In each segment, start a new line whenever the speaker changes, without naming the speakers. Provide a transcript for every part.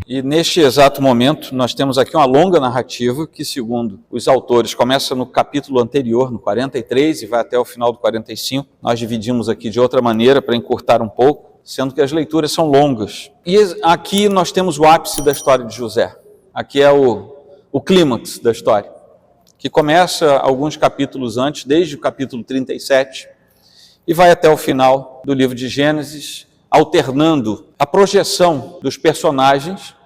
E neste exato momento, nós temos aqui uma longa narrativa que, segundo os autores, começa no capítulo anterior, no 43, e vai até o final do 45. Nós dividimos aqui de outra maneira para encurtar um pouco, sendo que as leituras são longas. E aqui nós temos o ápice da história de José. Aqui é o clímax da história, que começa alguns capítulos antes, desde o capítulo 37, e vai até o final do livro de Gênesis, alternando a projeção dos personagens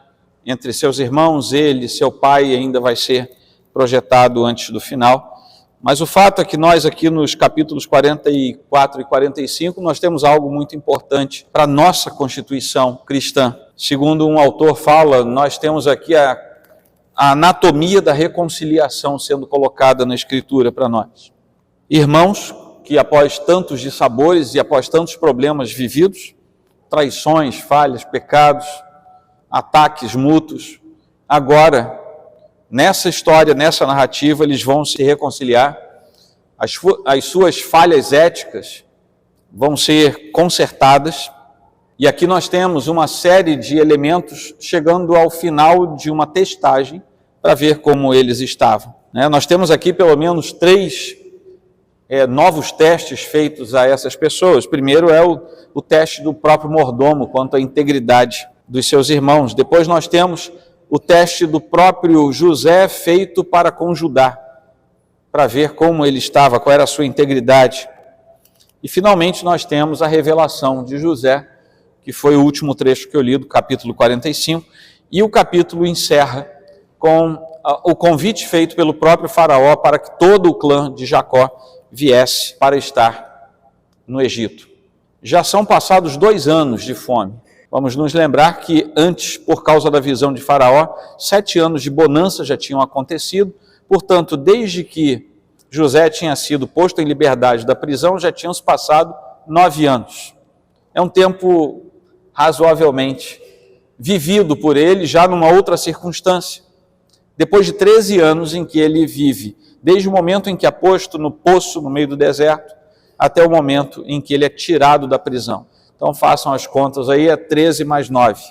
entre seus irmãos, ele, seu pai, ainda vai ser projetado antes do final. Mas o fato é que nós aqui nos capítulos 44 e 45, nós temos algo muito importante para a nossa constituição cristã. Segundo um autor fala, nós temos aqui a anatomia da reconciliação sendo colocada na Escritura para nós. Irmãos que após tantos dissabores e após tantos problemas vividos, traições, falhas, pecados, ataques mútuos, agora, nessa história, nessa narrativa, eles vão se reconciliar, as suas falhas éticas vão ser consertadas, e aqui nós temos uma série de elementos chegando ao final de uma testagem para ver como eles estavam. Nós temos aqui pelo menos 3 novos testes feitos a essas pessoas. Primeiro é o teste do próprio mordomo quanto à integridade dos seus irmãos. Depois nós temos o teste do próprio José feito para com Judá, para ver como ele estava, qual era a sua integridade. E finalmente nós temos a revelação de José, que foi o último trecho que eu li do capítulo 45, e o capítulo encerra com o convite feito pelo próprio faraó para que todo o clã de Jacó viesse para estar no Egito. Já são passados 2 anos de fome. Vamos nos lembrar que antes, por causa da visão de Faraó, 7 anos de bonança já tinham acontecido, portanto, desde que José tinha sido posto em liberdade da prisão, já tinham se passado 9 anos. É um tempo razoavelmente vivido por ele, já numa outra circunstância. Depois de 13 anos em que ele vive, desde o momento em que é posto no poço, no meio do deserto, até o momento em que ele é tirado da prisão. Então façam as contas aí, é 13 mais 9.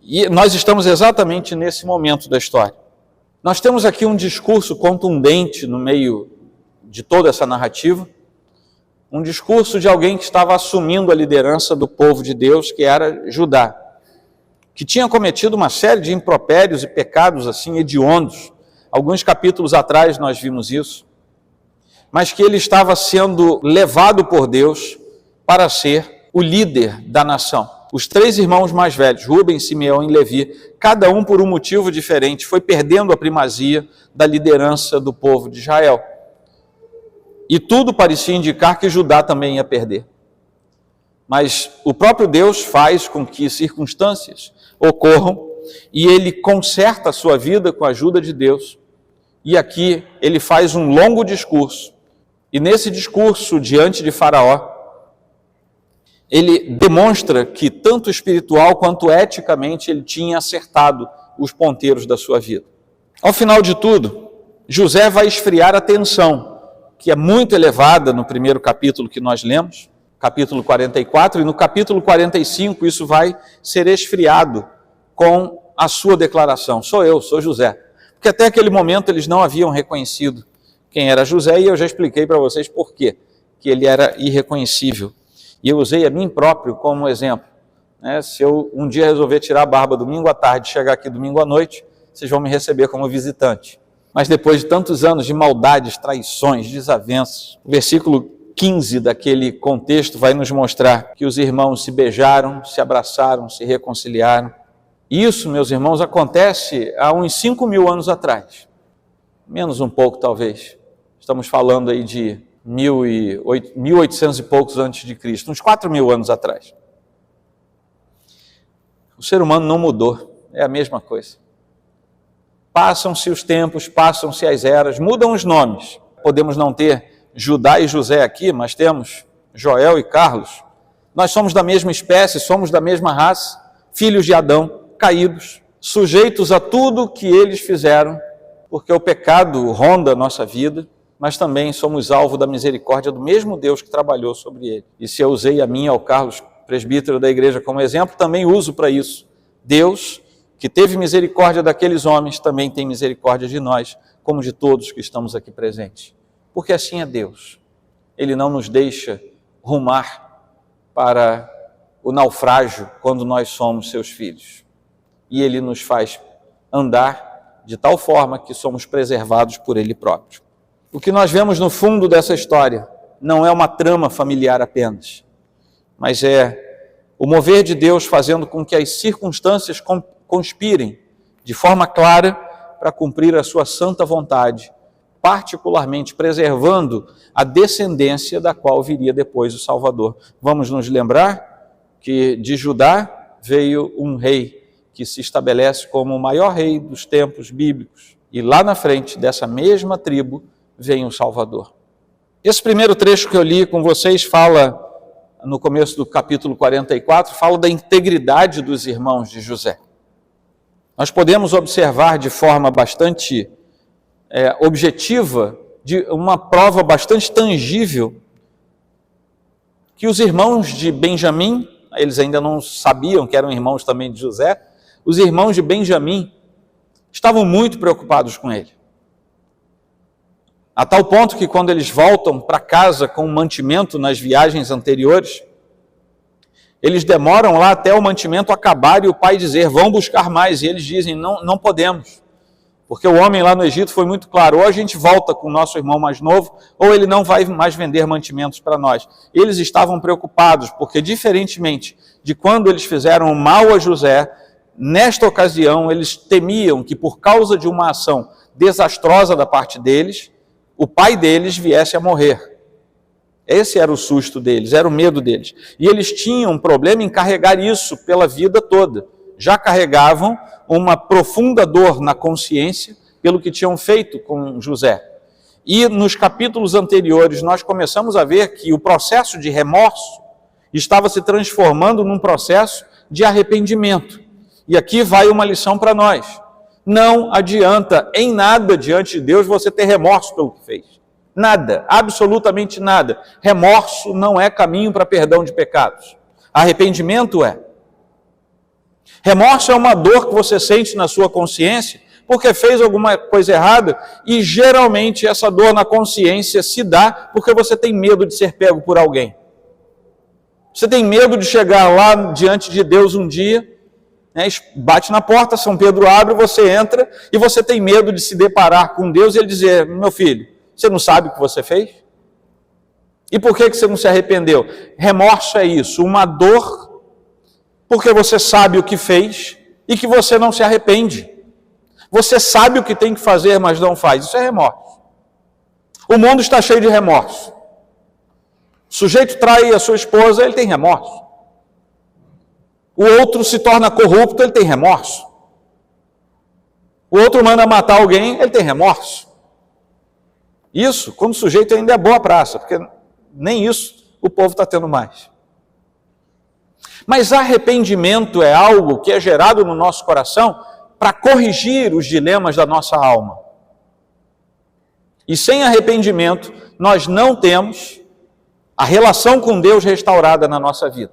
E nós estamos exatamente nesse momento da história. Nós temos aqui um discurso contundente no meio de toda essa narrativa, um discurso de alguém que estava assumindo a liderança do povo de Deus, que era Judá, que tinha cometido uma série de impropérios e pecados assim hediondos. Alguns capítulos atrás nós vimos isso, mas que ele estava sendo levado por Deus para ser o líder da nação. Os 3 irmãos mais velhos, Rúben, Simeão e Levi, cada um por um motivo diferente, foi perdendo a primazia da liderança do povo de Israel. E tudo parecia indicar que Judá também ia perder. Mas o próprio Deus faz com que circunstâncias ocorram e ele conserta a sua vida com a ajuda de Deus. E aqui ele faz um longo discurso. E nesse discurso diante de Faraó, ele demonstra que tanto espiritual quanto eticamente ele tinha acertado os ponteiros da sua vida. Ao final de tudo, José vai esfriar a tensão, que é muito elevada no primeiro capítulo que nós lemos, capítulo 44, e no capítulo 45 isso vai ser esfriado com a sua declaração: sou eu, sou José. Porque até aquele momento eles não haviam reconhecido quem era José, e eu já expliquei para vocês por quê, que ele era irreconhecível. E eu usei a mim próprio como exemplo. Se eu um dia resolver tirar a barba domingo à tarde e chegar aqui domingo à noite, vocês vão me receber como visitante. Mas depois de tantos anos de maldades, traições, desavenças, o versículo 15 daquele contexto vai nos mostrar que os irmãos se beijaram, se abraçaram, se reconciliaram. Isso, meus irmãos, acontece há uns 5.000 anos atrás. Menos um pouco, talvez. Estamos falando aí de 1800 e poucos antes de Cristo, uns 4.000 anos atrás. O ser humano não mudou, é a mesma coisa. Passam-se os tempos, passam-se as eras, mudam os nomes. Podemos não ter Judá e José aqui, mas temos Joel e Carlos. Nós somos da mesma espécie, somos da mesma raça, filhos de Adão, caídos, sujeitos a tudo que eles fizeram, porque o pecado ronda a nossa vida, mas também somos alvo da misericórdia do mesmo Deus que trabalhou sobre ele. E se eu usei a mim, ao Carlos, presbítero da igreja, como exemplo, também uso para isso. Deus que teve misericórdia daqueles homens, também tem misericórdia de nós, como de todos que estamos aqui presentes. Porque assim é Deus. Ele não nos deixa rumar para o naufrágio quando nós somos seus filhos. E Ele nos faz andar de tal forma que somos preservados por Ele próprio. O que nós vemos no fundo dessa história não é uma trama familiar apenas, mas é o mover de Deus fazendo com que as circunstâncias conspirem de forma clara para cumprir a sua santa vontade, particularmente preservando a descendência da qual viria depois o Salvador. Vamos nos lembrar que de Judá veio um rei que se estabelece como o maior rei dos tempos bíblicos. E lá na frente dessa mesma tribo vem o Salvador. Esse primeiro trecho que eu li com vocês fala, no começo do capítulo 44, fala da integridade dos irmãos de José. Nós podemos observar de forma bastante objetiva, de uma prova bastante tangível, que os irmãos de Benjamim, eles ainda não sabiam que eram irmãos também de José, os irmãos de Benjamim estavam muito preocupados com ele. A tal ponto que quando eles voltam para casa com o mantimento nas viagens anteriores, eles demoram lá até o mantimento acabar e o pai dizer, vão buscar mais. E eles dizem, não podemos. Porque o homem lá no Egito foi muito claro, ou a gente volta com o nosso irmão mais novo, ou ele não vai mais vender mantimentos para nós. Eles estavam preocupados, porque diferentemente de quando eles fizeram mal a José, nesta ocasião eles temiam que por causa de uma ação desastrosa da parte deles, o pai deles viesse a morrer. Esse era o susto deles, era o medo deles. E eles tinham um problema em carregar isso pela vida toda. Já carregavam uma profunda dor na consciência pelo que tinham feito com José. E nos capítulos anteriores nós começamos a ver que o processo de remorso estava se transformando num processo de arrependimento. E aqui vai uma lição para nós. Não adianta em nada diante de Deus você ter remorso pelo que fez. Nada, absolutamente nada. Remorso não é caminho para perdão de pecados. Arrependimento é. Remorso é uma dor que você sente na sua consciência porque fez alguma coisa errada e geralmente essa dor na consciência se dá porque você tem medo de ser pego por alguém. Você tem medo de chegar lá diante de Deus um dia, bate na porta, São Pedro abre, você entra e você tem medo de se deparar com Deus e ele dizer, meu filho, você não sabe o que você fez? E por que você não se arrependeu? Remorso é isso, uma dor, porque você sabe o que fez e que você não se arrepende. Você sabe o que tem que fazer, mas não faz. Isso é remorso. O mundo está cheio de remorso. O sujeito trai a sua esposa, ele tem remorso. O outro se torna corrupto, ele tem remorso. O outro manda matar alguém, ele tem remorso. Isso, quando o sujeito ainda é boa praça, porque nem isso o povo está tendo mais. Mas arrependimento é algo que é gerado no nosso coração para corrigir os dilemas da nossa alma. E sem arrependimento, nós não temos a relação com Deus restaurada na nossa vida.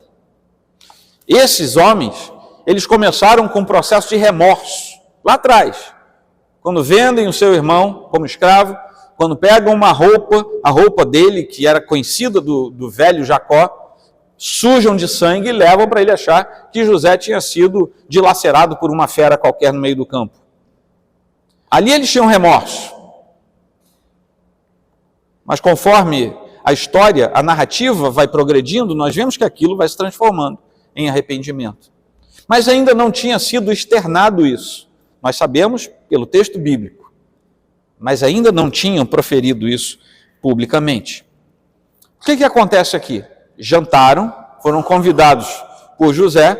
Esses homens, eles começaram com um processo de remorso, lá atrás, quando vendem o seu irmão como escravo, quando pegam uma roupa, a roupa dele, que era conhecida do velho Jacó, sujam de sangue e levam para ele achar que José tinha sido dilacerado por uma fera qualquer no meio do campo. Ali eles tinham remorso. Mas conforme a história, a narrativa vai progredindo, nós vemos que aquilo vai se transformando em arrependimento. Mas ainda não tinha sido externado isso. Nós sabemos pelo texto bíblico. Mas ainda não tinham proferido isso publicamente. O que acontece aqui? Jantaram, foram convidados por José.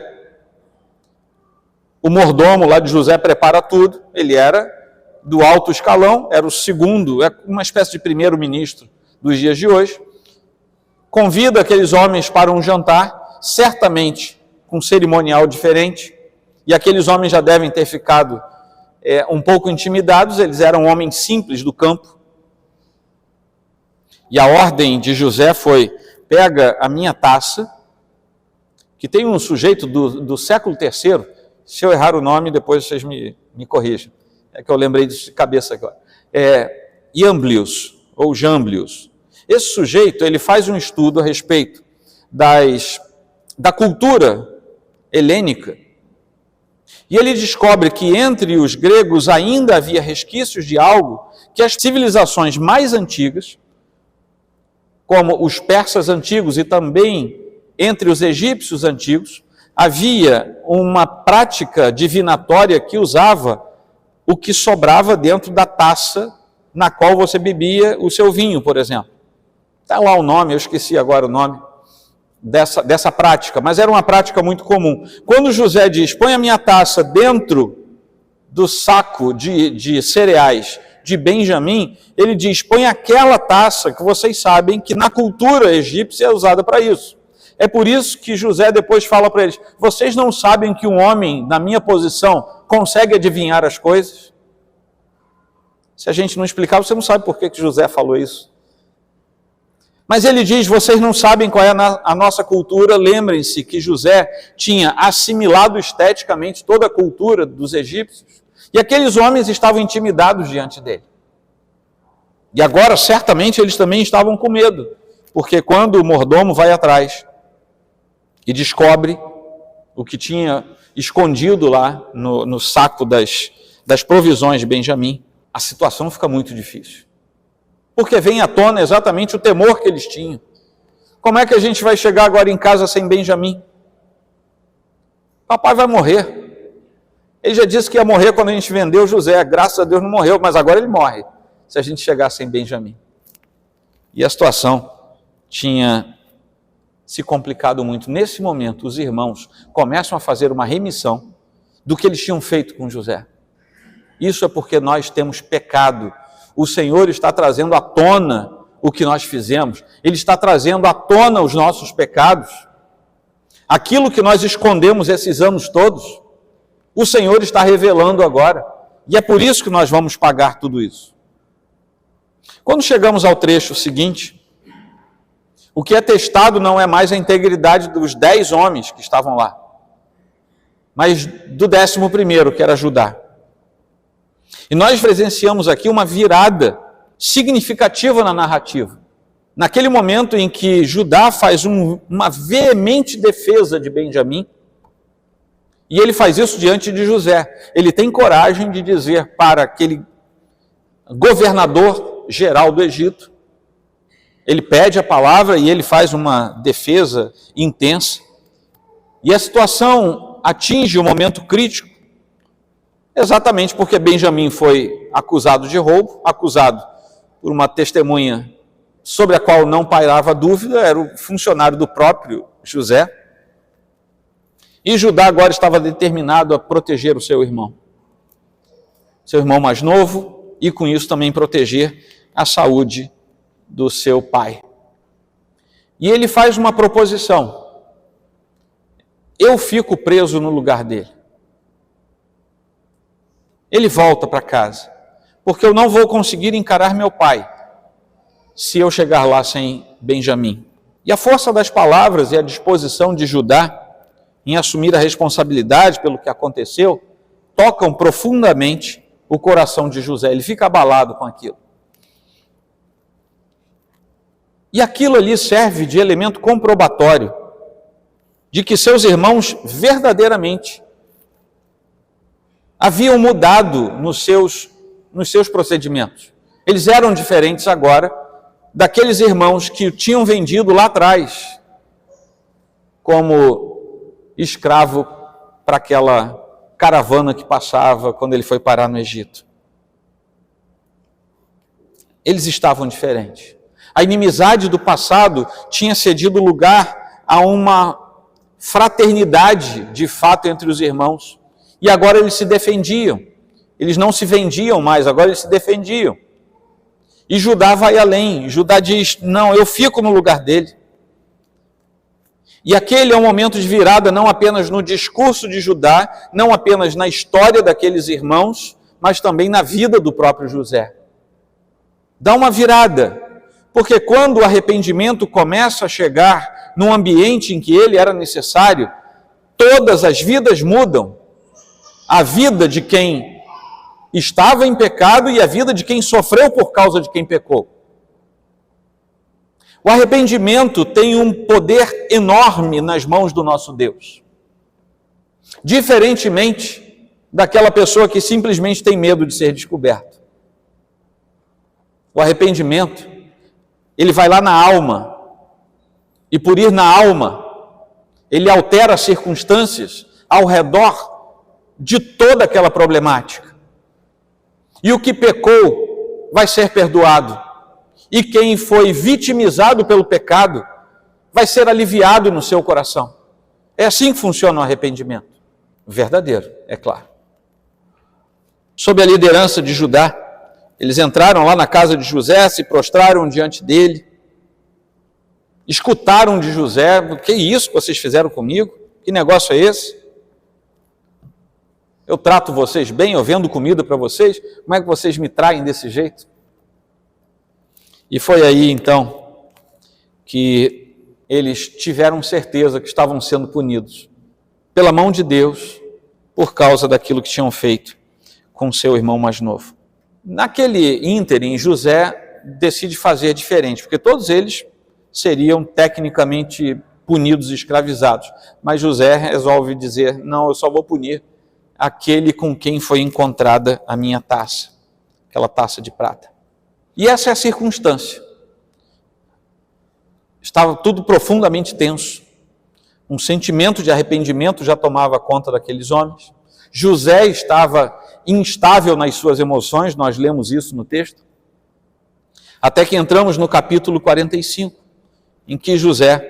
O mordomo lá de José prepara tudo. Ele era do alto escalão, era o segundo, é uma espécie de primeiro-ministro dos dias de hoje. Convida aqueles homens para um jantar, certamente com um cerimonial diferente, e aqueles homens já devem ter ficado um pouco intimidados, eles eram homens simples do campo. E a ordem de José foi, pega a minha taça, que tem um sujeito do século III, Se eu errar o nome, depois vocês me corrijam. É que eu lembrei disso de cabeça agora. Iamblius, ou Jamblius. Esse sujeito, ele faz um estudo a respeito da cultura helênica, e ele descobre que entre os gregos ainda havia resquícios de algo que as civilizações mais antigas, como os persas antigos e também entre os egípcios antigos, havia uma prática divinatória que usava o que sobrava dentro da taça na qual você bebia o seu vinho, por exemplo. Está lá o nome, eu esqueci agora o nome dessa prática, mas era uma prática muito comum. Quando José diz, põe a minha taça dentro do saco de cereais de Benjamim, ele diz, põe aquela taça que vocês sabem que na cultura egípcia é usada para isso. É por isso que José depois fala para eles, vocês não sabem que um homem na minha posição consegue adivinhar as coisas? Se a gente não explicar, você não sabe por que José falou isso. Mas ele diz, vocês não sabem qual é a nossa cultura, lembrem-se que José tinha assimilado esteticamente toda a cultura dos egípcios, e aqueles homens estavam intimidados diante dele. E agora, certamente, eles também estavam com medo, porque quando o mordomo vai atrás e descobre o que tinha escondido lá no saco das provisões de Benjamim, a situação fica muito difícil. Porque vem à tona exatamente o temor que eles tinham. Como é que a gente vai chegar agora em casa sem Benjamim? Papai vai morrer. Ele já disse que ia morrer quando a gente vendeu José. Graças a Deus não morreu, mas agora ele morre, se a gente chegar sem Benjamim. E a situação tinha se complicado muito. Nesse momento, os irmãos começam a fazer uma remissão do que eles tinham feito com José. Isso é porque nós temos pecado. O Senhor está trazendo à tona o que nós fizemos. Ele está trazendo à tona os nossos pecados. Aquilo que nós escondemos esses anos todos, o Senhor está revelando agora. E é por isso que nós vamos pagar tudo isso. Quando chegamos ao trecho seguinte, o que é testado não é mais a integridade dos 10 homens que estavam lá, mas do 11º, que era Judá. E nós presenciamos aqui uma virada significativa na narrativa. Naquele momento em que Judá faz uma veemente defesa de Benjamim, e ele faz isso diante de José. Ele tem coragem de dizer para aquele governador geral do Egito, ele pede a palavra e ele faz uma defesa intensa. E a situação atinge um momento crítico, exatamente porque Benjamim foi acusado de roubo, acusado por uma testemunha sobre a qual não pairava dúvida, era o funcionário do próprio José. E Judá agora estava determinado a proteger o seu irmão mais novo, e com isso também proteger a saúde do seu pai. E ele faz uma proposição: eu fico preso no lugar dele. Ele volta para casa, porque eu não vou conseguir encarar meu pai se eu chegar lá sem Benjamim. E a força das palavras e a disposição de Judá em assumir a responsabilidade pelo que aconteceu tocam profundamente o coração de José. Ele fica abalado com aquilo. E aquilo ali serve de elemento comprobatório de que seus irmãos verdadeiramente haviam mudado nos seus procedimentos. Eles eram diferentes agora daqueles irmãos que o tinham vendido lá atrás como escravo para aquela caravana que passava quando ele foi parar no Egito. Eles estavam diferentes. A inimizade do passado tinha cedido lugar a uma fraternidade de fato entre os irmãos. E agora eles se defendiam. Eles não se vendiam mais, agora eles se defendiam. E Judá vai além. Judá diz, não, eu fico no lugar dele. E aquele é um momento de virada não apenas no discurso de Judá, não apenas na história daqueles irmãos, mas também na vida do próprio José. Dá uma virada. Porque quando o arrependimento começa a chegar num ambiente em que ele era necessário, todas as vidas mudam. a vida de quem estava em pecado e a vida de quem sofreu por causa de quem pecou. O arrependimento tem um poder enorme nas mãos do nosso Deus. Diferentemente daquela pessoa que simplesmente tem medo de ser descoberto. O arrependimento, ele vai lá na alma, e por ir na alma, ele altera as circunstâncias ao redor de toda aquela problemática. E o que pecou vai ser perdoado. E quem foi vitimizado pelo pecado vai ser aliviado no seu coração. É assim que funciona o arrependimento. Verdadeiro, é claro. Sob a liderança de Judá, eles entraram lá na casa de José, se prostraram diante dele, escutaram de José: o que é isso que vocês fizeram comigo? Que negócio é esse? Eu trato vocês bem, eu vendo comida para vocês, como é que vocês me traem desse jeito? E foi aí, então, que eles tiveram certeza que estavam sendo punidos pela mão de Deus por causa daquilo que tinham feito com seu irmão mais novo. Naquele ínterim, José decide fazer diferente, porque todos eles seriam tecnicamente punidos e escravizados. Mas José resolve dizer: não, eu só vou punir aquele com quem foi encontrada a minha taça, aquela taça de prata. E essa é a circunstância. Estava tudo profundamente tenso. Um sentimento de arrependimento já tomava conta daqueles homens. José estava instável nas suas emoções, nós lemos isso no texto. Até que entramos no capítulo 45, em que José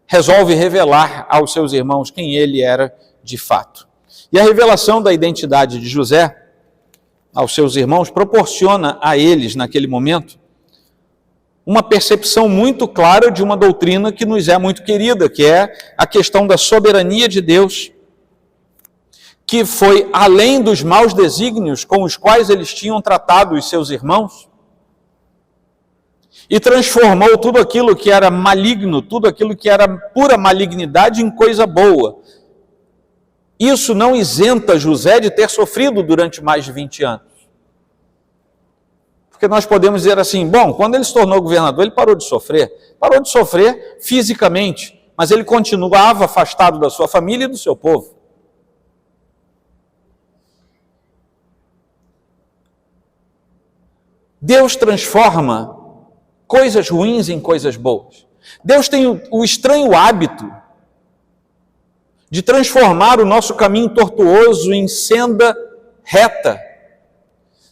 resolve revelar aos seus irmãos quem ele era de fato. E a revelação da identidade de José aos seus irmãos proporciona a eles, naquele momento, uma percepção muito clara de uma doutrina que nos é muito querida, que é a questão da soberania de Deus, que foi além dos maus desígnios com os quais eles tinham tratado os seus irmãos, e transformou tudo aquilo que era maligno, tudo aquilo que era pura malignidade em coisa boa. Isso não isenta José de ter sofrido durante mais de 20 anos. Porque nós podemos dizer assim: bom, quando ele se tornou governador, ele parou de sofrer fisicamente, mas ele continuava afastado da sua família e do seu povo. Deus transforma coisas ruins em coisas boas. Deus tem o estranho hábito de transformar o nosso caminho tortuoso em senda reta.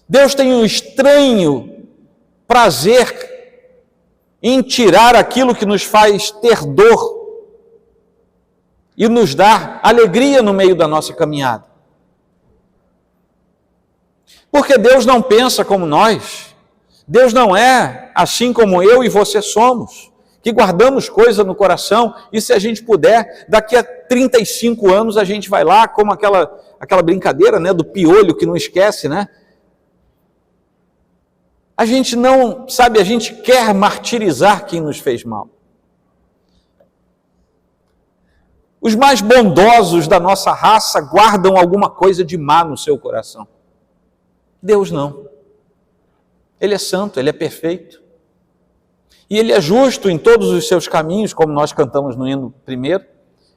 Deus tem um estranho prazer em tirar aquilo que nos faz ter dor e nos dar alegria no meio da nossa caminhada. Porque Deus não pensa como nós. Deus não é assim como eu e você somos, que guardamos coisa no coração e, se a gente puder, daqui a 35 anos a gente vai lá, como aquela brincadeira, né, do piolho que não esquece, né? A gente não, sabe, a gente quer martirizar quem nos fez mal. Os mais bondosos da nossa raça guardam alguma coisa de má no seu coração. Deus não. Ele é santo, ele é perfeito. E ele é justo em todos os seus caminhos, como nós cantamos no hino primeiro.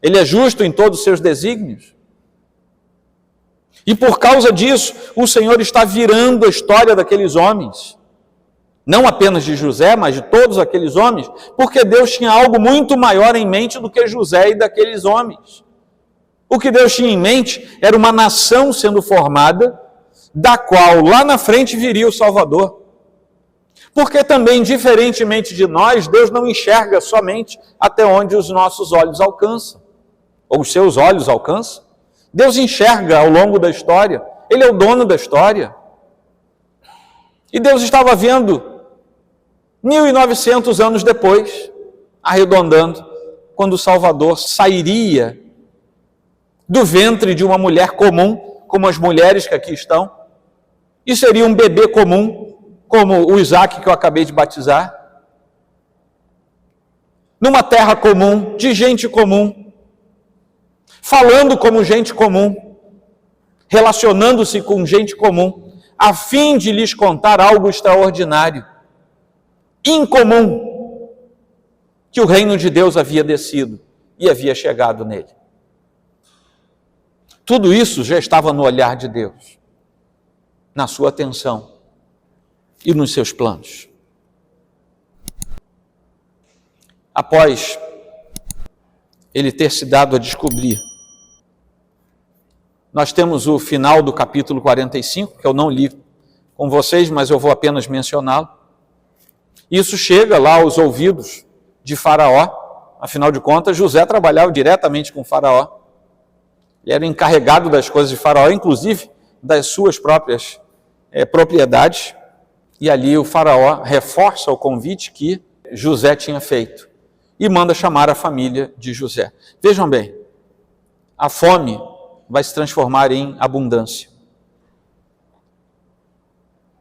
Ele é justo em todos os seus desígnios. E por causa disso, o Senhor está virando a história daqueles homens. Não apenas de José, mas de todos aqueles homens, porque Deus tinha algo muito maior em mente do que José e daqueles homens. O que Deus tinha em mente era uma nação sendo formada, da qual lá na frente viria o Salvador. Porque também, diferentemente de nós, Deus não enxerga somente até onde os nossos olhos alcançam, ou os seus olhos alcançam. Deus enxerga ao longo da história, Ele é o dono da história. E Deus estava vendo 1900 anos depois, arredondando, quando o Salvador sairia do ventre de uma mulher comum, como as mulheres que aqui estão, e seria um bebê comum, como o Isaac que eu acabei de batizar, numa terra comum, de gente comum, falando como gente comum, relacionando-se com gente comum, a fim de lhes contar algo extraordinário, incomum, que o reino de Deus havia descido e havia chegado nele. Tudo isso já estava no olhar de Deus, na sua atenção e nos seus planos. Após ele ter se dado a descobrir, nós temos o final do capítulo 45, que eu não li com vocês, mas eu vou apenas mencioná-lo. Isso chega lá aos ouvidos de Faraó. Afinal de contas, José trabalhava diretamente com Faraó. Ele era encarregado das coisas de Faraó, inclusive das suas próprias propriedades. E ali o Faraó reforça o convite que José tinha feito e manda chamar a família de José. Vejam bem, a fome vai se transformar em abundância.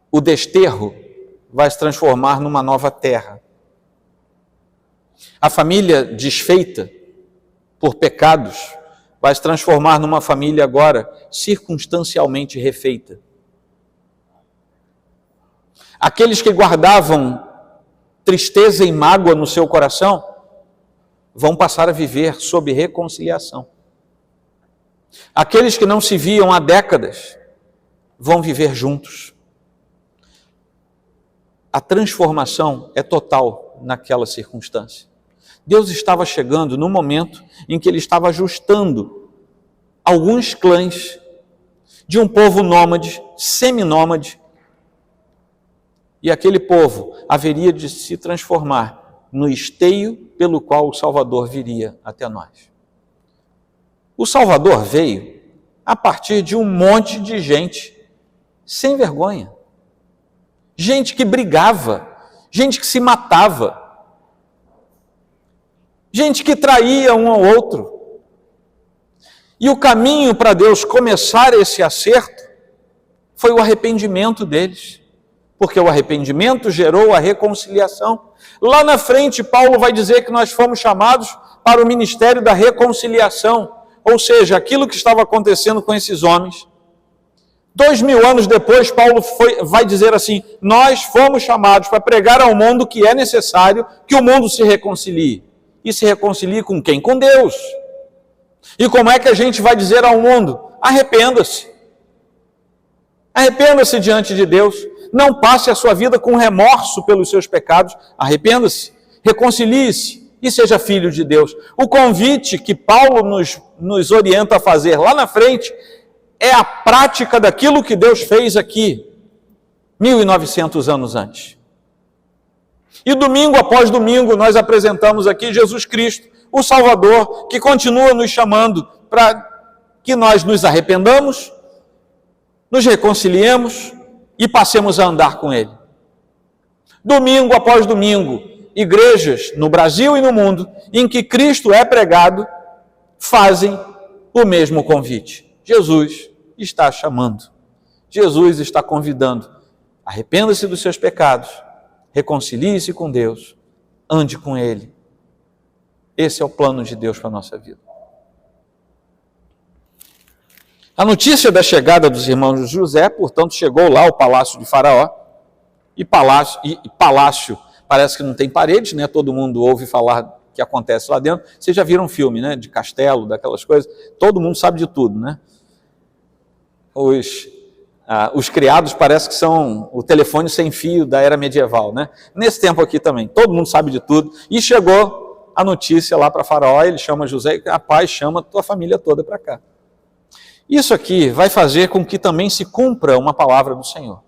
O desterro vai se transformar numa nova terra. A família desfeita por pecados vai se transformar numa família agora circunstancialmente refeita. Aqueles que guardavam tristeza e mágoa no seu coração vão passar a viver sob reconciliação. Aqueles que não se viam há décadas vão viver juntos. A transformação é total naquela circunstância. Deus estava chegando no momento em que ele estava ajustando alguns clãs de um povo nômade, seminômade, e aquele povo haveria de se transformar no esteio pelo qual o Salvador viria até nós. O Salvador veio a partir de um monte de gente sem vergonha. Gente que brigava, gente que se matava, gente que traía um ao outro. E o caminho para Deus começar esse acerto foi o arrependimento deles, porque o arrependimento gerou a reconciliação. Lá na frente, Paulo vai dizer que nós fomos chamados para o ministério da reconciliação, ou seja, aquilo que estava acontecendo com esses homens. 2000 anos depois, Paulo vai dizer assim: nós fomos chamados para pregar ao mundo que é necessário que o mundo se reconcilie. E se reconcilie com quem? Com Deus. E como é que a gente vai dizer ao mundo? Arrependa-se. Arrependa-se diante de Deus. Não passe a sua vida com remorso pelos seus pecados. Arrependa-se. Reconcilie-se e seja filho de Deus. O convite que Paulo nos orienta a fazer lá na frente é a prática daquilo que Deus fez aqui, 1900 anos antes. E domingo após domingo nós apresentamos aqui Jesus Cristo, o Salvador, que continua nos chamando para que nós nos arrependamos, nos reconciliemos e passemos a andar com Ele. Domingo após domingo, igrejas no Brasil e no mundo em que Cristo é pregado fazem o mesmo convite. Jesus está chamando. Jesus está convidando. Arrependa-se dos seus pecados. Reconcilie-se com Deus. Ande com Ele. Esse é o plano de Deus para a nossa vida. A notícia da chegada dos irmãos de José, portanto, chegou lá ao palácio de Faraó. E palácio parece que não tem paredes, né? Todo mundo ouve falar que acontece lá dentro. Vocês já viram filme, né? De castelo, daquelas coisas. Todo mundo sabe de tudo, né? Os criados parece que são o telefone sem fio da era medieval, né? Nesse tempo aqui também, todo mundo sabe de tudo. E chegou a notícia lá para Faraó, ele chama José, rapaz, chama a tua família toda para cá. Isso aqui vai fazer com que também se cumpra uma palavra do Senhor.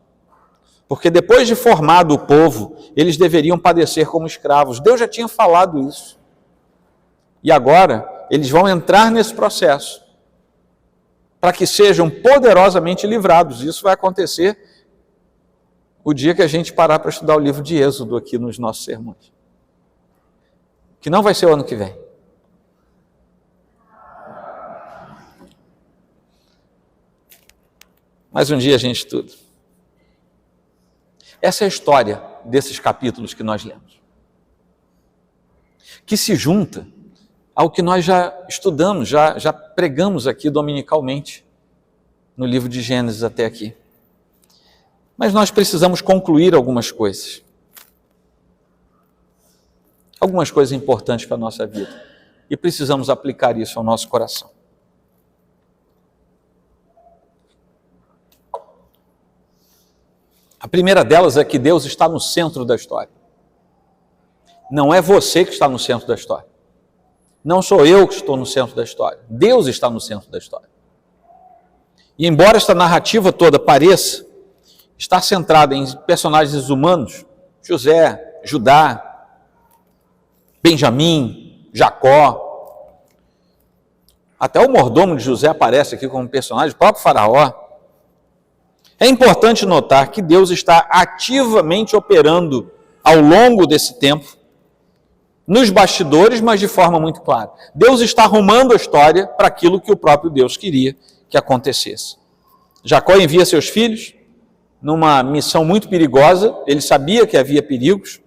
Porque depois de formado o povo, eles deveriam padecer como escravos. Deus já tinha falado isso. E agora, eles vão entrar nesse processo para que sejam poderosamente livrados. Isso vai acontecer o dia que a gente parar para estudar o livro de Êxodo aqui nos nossos sermões. Que não vai ser o ano que vem. Mas um dia a gente estuda. Essa é a história desses capítulos que nós lemos, que se junta ao que nós já estudamos, já pregamos aqui dominicalmente. no livro de Gênesis até aqui. Mas nós precisamos concluir algumas coisas. Algumas coisas importantes para a nossa vida. E precisamos aplicar isso ao nosso coração. A primeira delas é que Deus está no centro da história. Não é você que está no centro da história. Não sou eu que estou no centro da história. Deus está no centro da história. E embora esta narrativa toda pareça estar centrada em personagens humanos, José, Judá, Benjamim, Jacó, até o mordomo de José aparece aqui como personagem, o próprio Faraó. É importante notar que Deus está ativamente operando ao longo desse tempo, nos bastidores, mas de forma muito clara. Deus está arrumando a história para aquilo que o próprio Deus queria que acontecesse. Jacó envia seus filhos numa missão muito perigosa, ele sabia que havia perigos,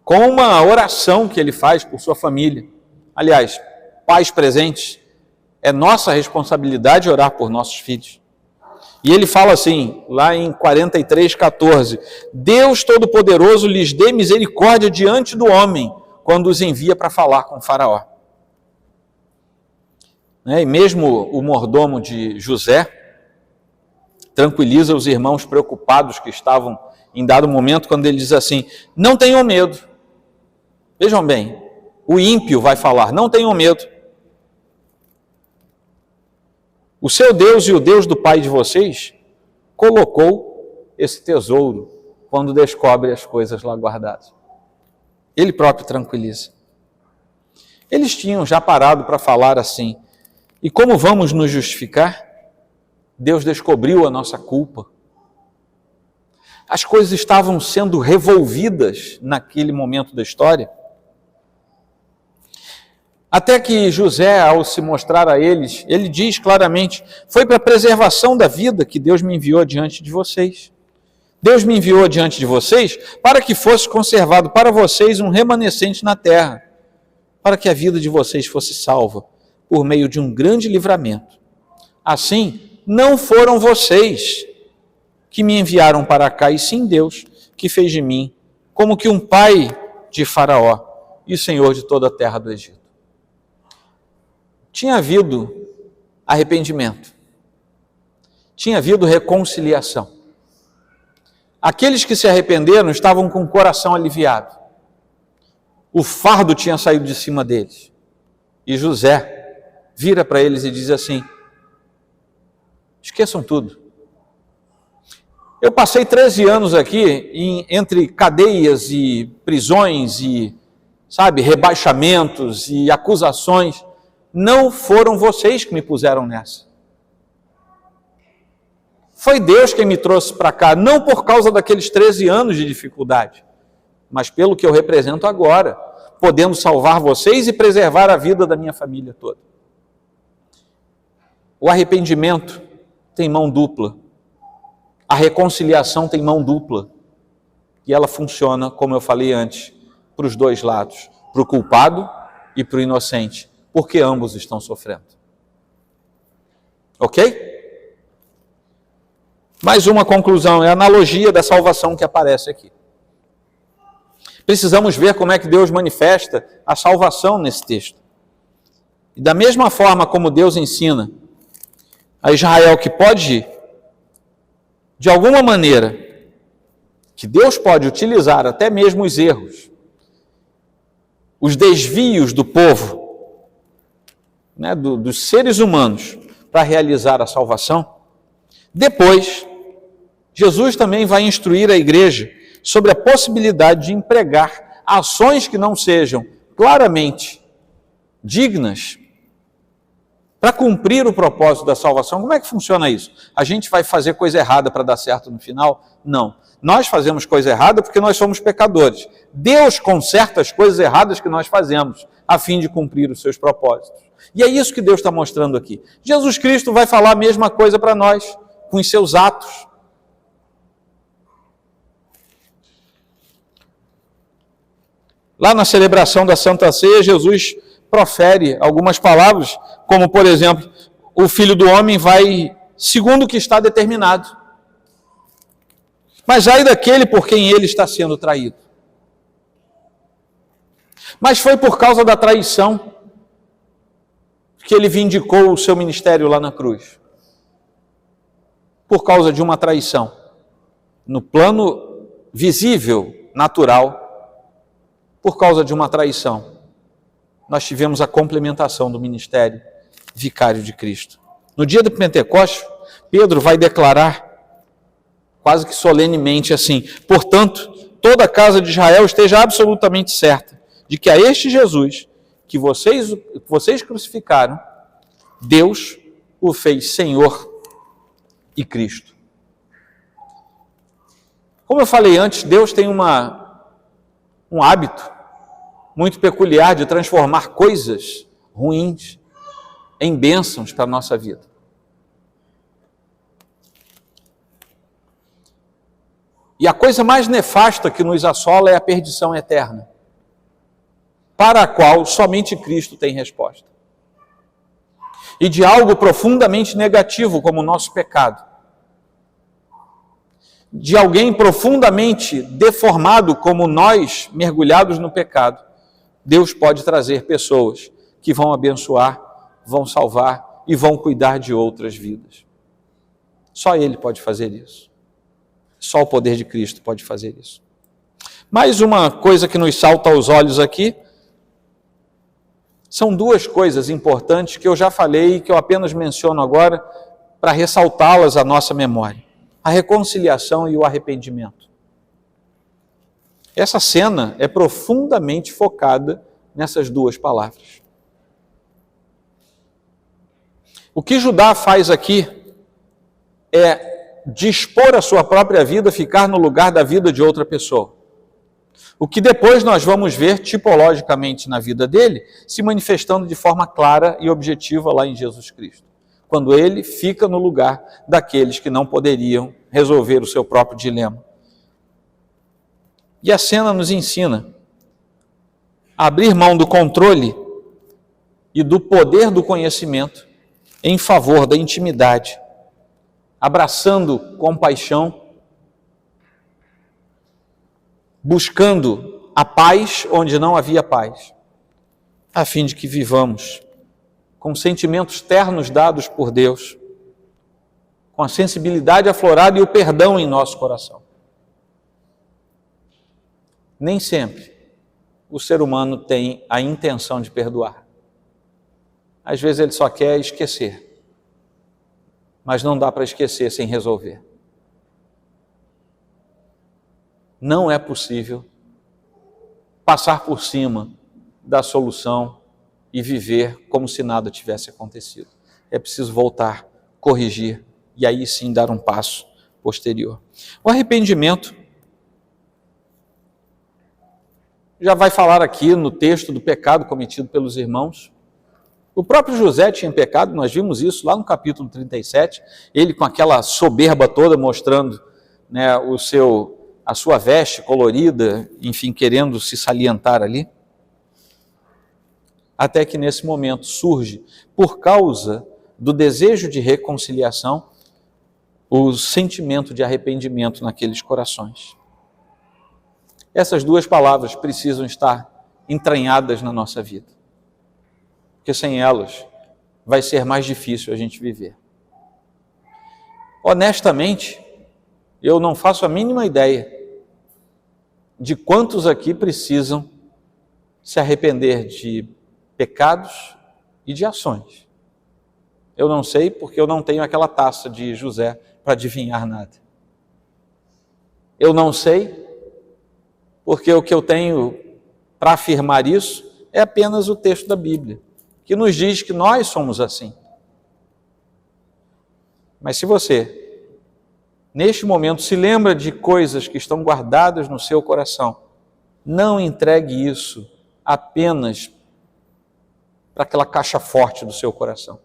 com uma oração que ele faz por sua família. Aliás, pais presentes, é nossa responsabilidade orar por nossos filhos. E ele fala assim, lá em 43:14, Deus Todo-Poderoso lhes dê misericórdia diante do homem, quando os envia para falar com Faraó. E mesmo o mordomo de José tranquiliza os irmãos preocupados que estavam em dado momento, quando ele diz assim, não tenham medo. Vejam bem, o ímpio vai falar, não tenham medo. O seu Deus e o Deus do pai de vocês colocou esse tesouro quando descobre as coisas lá guardadas. Ele próprio tranquiliza. Eles tinham já parado para falar assim, e como vamos nos justificar? Deus descobriu a nossa culpa. As coisas estavam sendo revolvidas naquele momento da história. Até que José, ao se mostrar a eles, ele diz claramente, foi para a preservação da vida que Deus me enviou diante de vocês. Deus me enviou diante de vocês para que fosse conservado para vocês um remanescente na terra, para que a vida de vocês fosse salva por meio de um grande livramento. Assim, não foram vocês que me enviaram para cá, e sim Deus, que fez de mim como que um pai de Faraó e senhor de toda a terra do Egito. Tinha havido arrependimento, tinha havido reconciliação. Aqueles que se arrependeram estavam com o coração aliviado. O fardo tinha saído de cima deles. E José vira para eles e diz assim, esqueçam tudo. Eu passei 13 anos aqui entre cadeias e prisões e, rebaixamentos e acusações. Não foram vocês que me puseram nessa. Foi Deus quem me trouxe para cá, não por causa daqueles 13 anos de dificuldade, mas pelo que eu represento agora, podendo salvar vocês e preservar a vida da minha família toda. O arrependimento tem mão dupla. A reconciliação tem mão dupla. E ela funciona, como eu falei antes, para os dois lados, para o culpado e para o inocente, porque ambos estão sofrendo. Ok? Mais uma conclusão, é a analogia da salvação que aparece aqui. Precisamos ver como é que Deus manifesta a salvação nesse texto. E da mesma forma como Deus ensina a Israel que pode, de alguma maneira, que Deus pode utilizar até mesmo os erros, os desvios do povo, dos seres humanos, para realizar a salvação. Depois, Jesus também vai instruir a igreja sobre a possibilidade de empregar ações que não sejam claramente dignas para cumprir o propósito da salvação. Como é que funciona isso? A gente vai fazer coisa errada para dar certo no final? Não. Nós fazemos coisa errada porque nós somos pecadores. Deus conserta as coisas erradas que nós fazemos a fim de cumprir os seus propósitos. E é isso que Deus está mostrando aqui. Jesus Cristo vai falar a mesma coisa para nós, com os seus atos. Lá na celebração da Santa Ceia, Jesus profere algumas palavras, como por exemplo, o Filho do Homem vai segundo o que está determinado. Mas ai daquele por quem ele está sendo traído. Mas foi por causa da traição que ele vindicou o seu ministério lá na cruz. Por causa de uma traição. No plano visível, natural, por causa de uma traição, nós tivemos a complementação do ministério vicário de Cristo. No dia do Pentecostes, Pedro vai declarar, quase que solenemente assim: portanto, toda a casa de Israel esteja absolutamente certa de que a este Jesus, que vocês crucificaram, Deus o fez Senhor e Cristo. Como eu falei antes, Deus tem um hábito muito peculiar de transformar coisas ruins em bênçãos para a nossa vida. E a coisa mais nefasta que nos assola é a perdição eterna, para a qual somente Cristo tem resposta. E de algo profundamente negativo como o nosso pecado, de alguém profundamente deformado como nós, mergulhados no pecado, Deus pode trazer pessoas que vão abençoar, vão salvar e vão cuidar de outras vidas. Só Ele pode fazer isso. Só o poder de Cristo pode fazer isso. Mais uma coisa que nos salta aos olhos aqui, são duas coisas importantes que eu já falei e que eu apenas menciono agora para ressaltá-las à nossa memória. A reconciliação e o arrependimento. Essa cena é profundamente focada nessas duas palavras. O que Judá faz aqui é dispor a sua própria vida, ficar no lugar da vida de outra pessoa. O que depois nós vamos ver tipologicamente na vida dele, se manifestando de forma clara e objetiva lá em Jesus Cristo. Quando ele fica no lugar daqueles que não poderiam resolver o seu próprio dilema. E a cena nos ensina a abrir mão do controle e do poder do conhecimento em favor da intimidade, abraçando compaixão, buscando a paz onde não havia paz, a fim de que vivamos com sentimentos ternos dados por Deus, com a sensibilidade aflorada e o perdão em nosso coração. Nem sempre o ser humano tem a intenção de perdoar. Às vezes ele só quer esquecer, mas não dá para esquecer sem resolver. Não é possível passar por cima da solução e viver como se nada tivesse acontecido. É preciso voltar, corrigir e aí sim dar um passo posterior. O arrependimento já vai falar aqui no texto do pecado cometido pelos irmãos. O próprio José tinha pecado, nós vimos isso lá no capítulo 37, ele com aquela soberba toda mostrando, né, a sua veste colorida, enfim, querendo se salientar ali. Até que nesse momento surge, por causa do desejo de reconciliação, o sentimento de arrependimento naqueles corações. Essas duas palavras precisam estar entranhadas na nossa vida, porque sem elas vai ser mais difícil a gente viver. Honestamente, eu não faço a mínima ideia de quantos aqui precisam se arrepender de pecados e de ações. Eu não sei porque eu não tenho aquela taça de José para adivinhar nada. Eu não sei porque o que eu tenho para afirmar isso é apenas o texto da Bíblia, que nos diz que nós somos assim. Mas se você, neste momento, se lembra de coisas que estão guardadas no seu coração, não entregue isso apenas para aquela caixa forte do seu coração.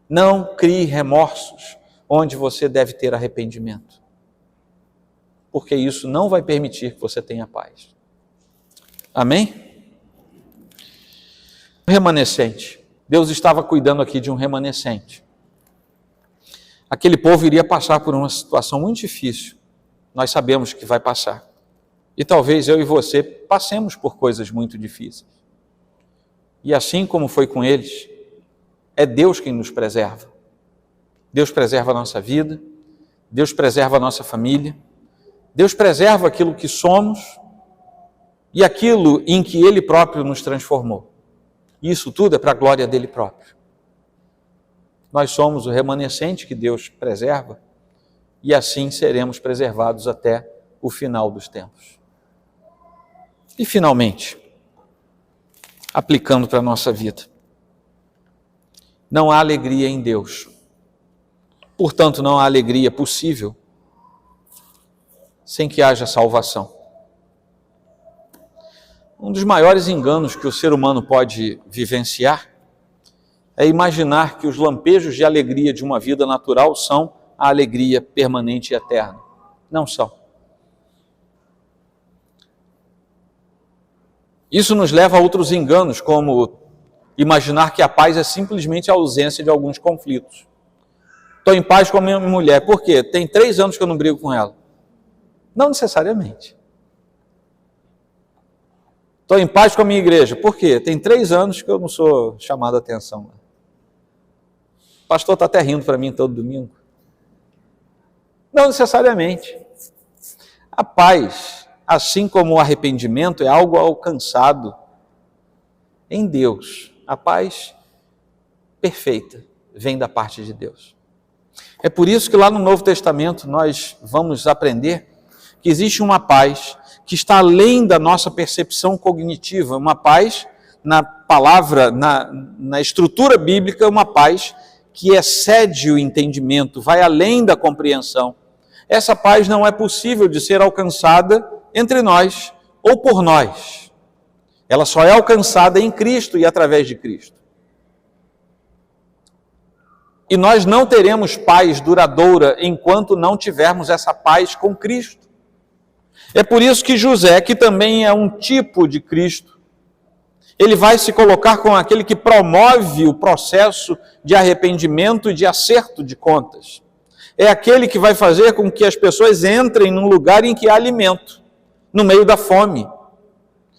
Não crie remorsos onde você deve ter arrependimento, porque isso não vai permitir que você tenha paz. Amém? O remanescente. Deus estava cuidando aqui de um remanescente. Aquele povo iria passar por uma situação muito difícil. Nós sabemos que vai passar. E talvez eu e você passemos por coisas muito difíceis. E assim como foi com eles, é Deus quem nos preserva. Deus preserva a nossa vida, Deus preserva a nossa família, Deus preserva aquilo que somos e aquilo em que Ele próprio nos transformou. E isso tudo é para a glória dele próprio. Nós somos o remanescente que Deus preserva e assim seremos preservados até o final dos tempos. E finalmente, aplicando para a nossa vida, não há alegria em Deus. Portanto, não há alegria possível sem que haja salvação. Um dos maiores enganos que o ser humano pode vivenciar é imaginar que os lampejos de alegria de uma vida natural são a alegria permanente e eterna. Não são. Isso nos leva a outros enganos, como imaginar que a paz é simplesmente a ausência de alguns conflitos. Estou em paz com a minha mulher. Por quê? Tem 3 anos que eu não brigo com ela. Não necessariamente. Estou em paz com a minha igreja. Por quê? Tem 3 anos que eu não sou chamado a atenção. O pastor está até rindo para mim todo domingo. Não necessariamente. A paz, assim como o arrependimento, é algo alcançado em Deus. A paz perfeita vem da parte de Deus. É por isso que lá no Novo Testamento nós vamos aprender que existe uma paz que está além da nossa percepção cognitiva, uma paz na palavra, na estrutura bíblica, uma paz que excede o entendimento, vai além da compreensão. Essa paz não é possível de ser alcançada entre nós ou por nós. Ela só é alcançada em Cristo e através de Cristo. E nós não teremos paz duradoura enquanto não tivermos essa paz com Cristo. É por isso que José, que também é um tipo de Cristo, ele vai se colocar com aquele que promove o processo de arrependimento e de acerto de contas. É aquele que vai fazer com que as pessoas entrem num lugar em que há alimento, no meio da fome.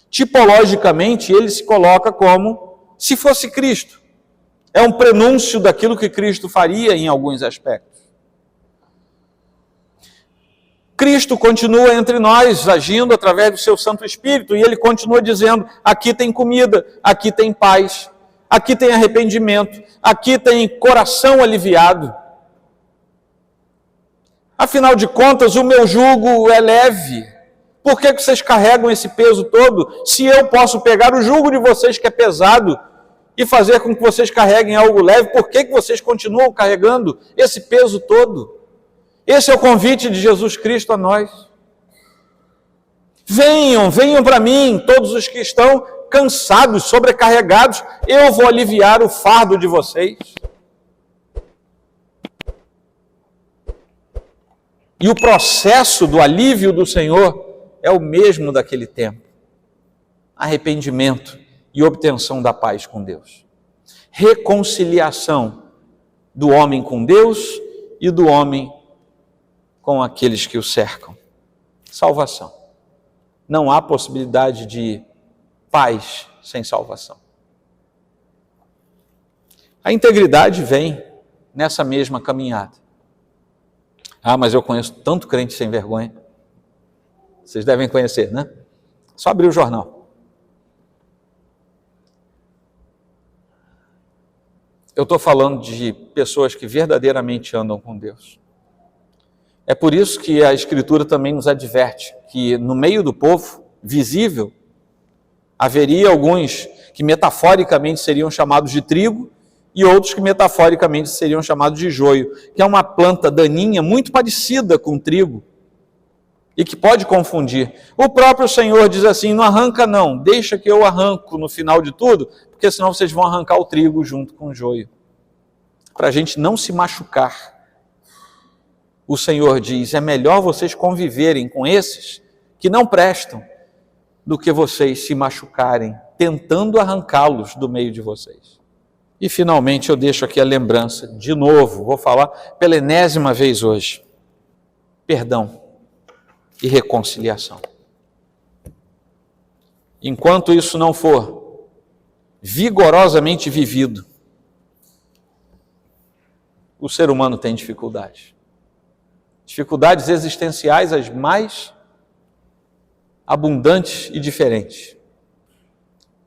Tipologicamente, ele se coloca como se fosse Cristo. É um prenúncio daquilo que Cristo faria em alguns aspectos. Cristo continua entre nós, agindo através do seu Santo Espírito, e ele continua dizendo, aqui tem comida, aqui tem paz, aqui tem arrependimento, aqui tem coração aliviado. Afinal de contas, o meu jugo é leve. Por que vocês carregam esse peso todo, se eu posso pegar o jugo de vocês que é pesado e fazer com que vocês carreguem algo leve? Por que vocês continuam carregando esse peso todo? Esse é o convite de Jesus Cristo a nós. Venham para mim, todos os que estão cansados, sobrecarregados, eu vou aliviar o fardo de vocês. E o processo do alívio do Senhor é o mesmo daquele tempo. Arrependimento e obtenção da paz com Deus. Reconciliação do homem com Deus e do homem com aqueles que o cercam. Salvação. Não há possibilidade de paz sem salvação. A integridade vem nessa mesma caminhada. Ah, mas eu conheço tanto crente sem vergonha. Vocês devem conhecer, né? Só abrir o jornal. Eu estou falando de pessoas que verdadeiramente andam com Deus. É por isso que a Escritura também nos adverte que no meio do povo, visível, haveria alguns que metaforicamente seriam chamados de trigo e outros que metaforicamente seriam chamados de joio, que é uma planta daninha muito parecida com trigo e que pode confundir. O próprio Senhor diz assim, não arranca não, deixa que eu arranco no final de tudo, porque senão vocês vão arrancar o trigo junto com o joio. Para a gente não se machucar. O Senhor diz, é melhor vocês conviverem com esses que não prestam, do que vocês se machucarem, tentando arrancá-los do meio de vocês. E finalmente eu deixo aqui a lembrança, de novo, vou falar pela enésima vez hoje: perdão e reconciliação. Enquanto isso não for vigorosamente vivido, o ser humano tem dificuldades. Dificuldades existenciais as mais abundantes e diferentes.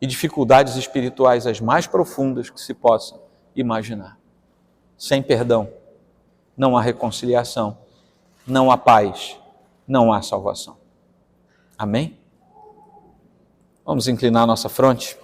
E dificuldades espirituais as mais profundas que se possa imaginar. Sem perdão, não há reconciliação, não há paz, não há salvação. Amém? Vamos inclinar nossa fronte.